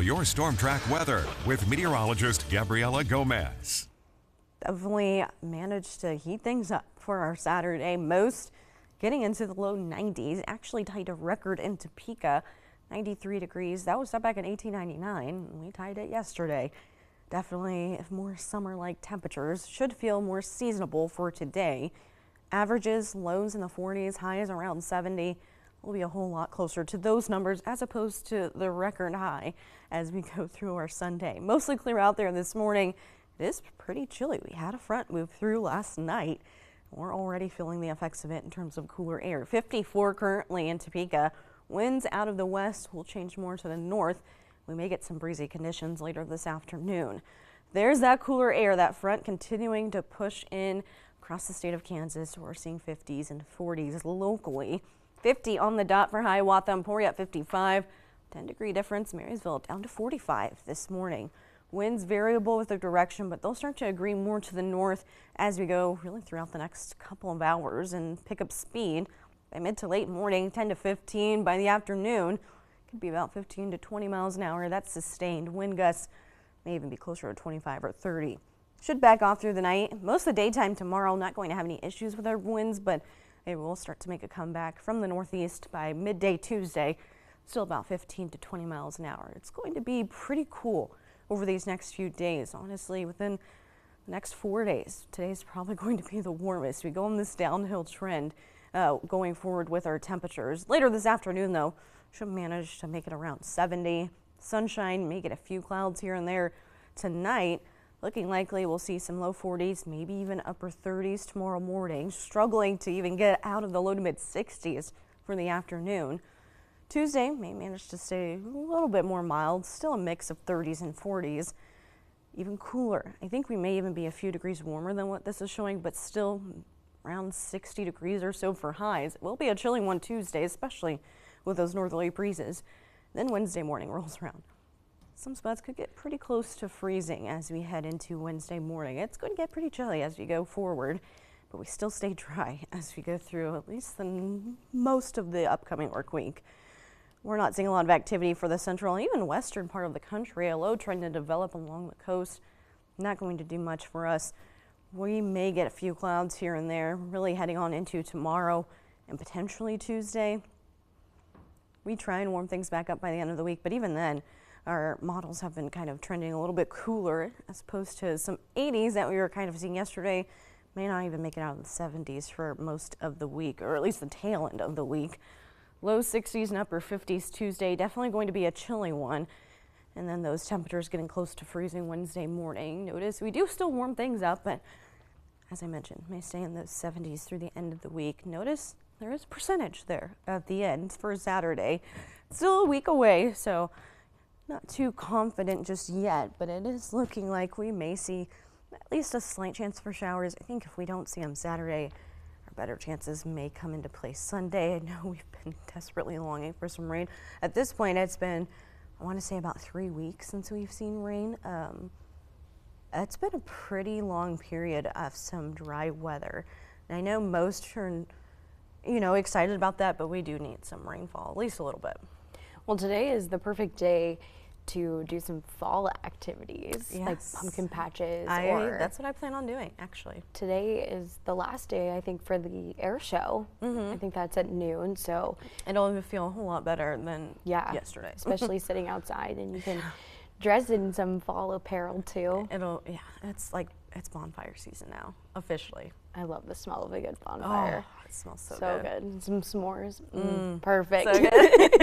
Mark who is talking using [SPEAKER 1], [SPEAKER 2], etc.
[SPEAKER 1] your Storm Track weather with meteorologist Gabriela Gomez.
[SPEAKER 2] Definitely managed to heat things up for our Saturday. Most getting into the low 90s. Actually tied a record in Topeka, 93 degrees. That was set back in 1899. We tied it yesterday. Definitely more summer-like temperatures. Should feel more seasonable for today. Averages, lows in the 40s, highs around 70. Will be a whole lot closer to those numbers as opposed to the record high as we go through our Sunday. Mostly clear out there this morning. It is pretty chilly. We had a front move through last night. We're already feeling the effects of it in terms of cooler air. 54 currently in Topeka. Winds out of the west will change more to the north. We may get some breezy conditions later this afternoon. There's that cooler air, that front continuing to push in across the state of Kansas. We're seeing 50s and 40s locally. 50 on the dot for Hiawatha, Emporia at 55. 10-degree difference, Marysville down to 45 this morning. Winds variable with their direction, but they'll start to agree more to the north as we go really throughout the next couple of hours and pick up speed by mid to late morning, 10 to 15 by the afternoon. Could be about 15 to 20 miles an hour. That's sustained. Wind gusts may even be closer to 25 or 30. Should back off through the night. Most of the daytime tomorrow, not going to have any issues with our winds, but it will start to make a comeback from the northeast by midday Tuesday. Still about 15 to 20 miles an hour. It's going to be pretty cool over these next few days. Honestly, within the next 4 days, today's probably going to be the warmest. We go on this downhill trend going forward with our temperatures. Later this afternoon, though, should manage to make it around 70. Sunshine, may get a few clouds here and there. Tonight, looking likely we'll see some low 40s, maybe even upper 30s tomorrow morning. Struggling to even get out of the low to mid 60s for the afternoon. Tuesday may manage to stay a little bit more mild, still a mix of 30s and 40s, even cooler. I think we may even be a few degrees warmer than what this is showing, but still around 60 degrees or so for highs. It will be a chilly one Tuesday, especially with those northerly breezes. Then Wednesday morning rolls around. Some spots could get pretty close to freezing as we head into Wednesday morning. It's going to get pretty chilly as we go forward, but we still stay dry as we go through at least most of the upcoming work week. We're not seeing a lot of activity for the central and even western part of the country. A low trying to develop along the coast. Not going to do much for us. We may get a few clouds here and there, really heading on into tomorrow and potentially Tuesday. We try and warm things back up by the end of the week, but even then, our models have been kind of trending a little bit cooler as opposed to some 80s that we were kind of seeing yesterday. May not even make it out of the 70s for most of the week, or at least the tail end of the week. Low 60s and upper 50s Tuesday, definitely going to be a chilly one. And then those temperatures getting close to freezing Wednesday morning. Notice we do still warm things up, but as I mentioned, may stay in those 70s through the end of the week. Notice there is a percentage there at the end for Saturday. Still a week away, so not too confident just yet, but it is looking like we may see at least a slight chance for showers. I think if we don't see them Saturday, our better chances may come into play Sunday. I know we've been desperately longing for some rain. At this point, it's been, I want to say, about 3 weeks since we've seen rain. It's been a pretty long period of some dry weather. And I know most are, excited about that, but we do need some rainfall, at least a little bit.
[SPEAKER 3] Well, today is the perfect day to do some fall activities,
[SPEAKER 2] yes,
[SPEAKER 3] like pumpkin patches.
[SPEAKER 2] That's what I plan on doing, actually.
[SPEAKER 3] Today is the last day, I think, for the air show. I think that's at noon, so
[SPEAKER 2] it'll even feel a whole lot better than yesterday.
[SPEAKER 3] Especially sitting outside, and you can dress in some fall apparel too.
[SPEAKER 2] It's bonfire season now, officially.
[SPEAKER 3] I love the smell of a good bonfire.
[SPEAKER 2] Oh, it smells so
[SPEAKER 3] good.
[SPEAKER 2] good.
[SPEAKER 3] Some s'mores. Perfect.
[SPEAKER 2] So good.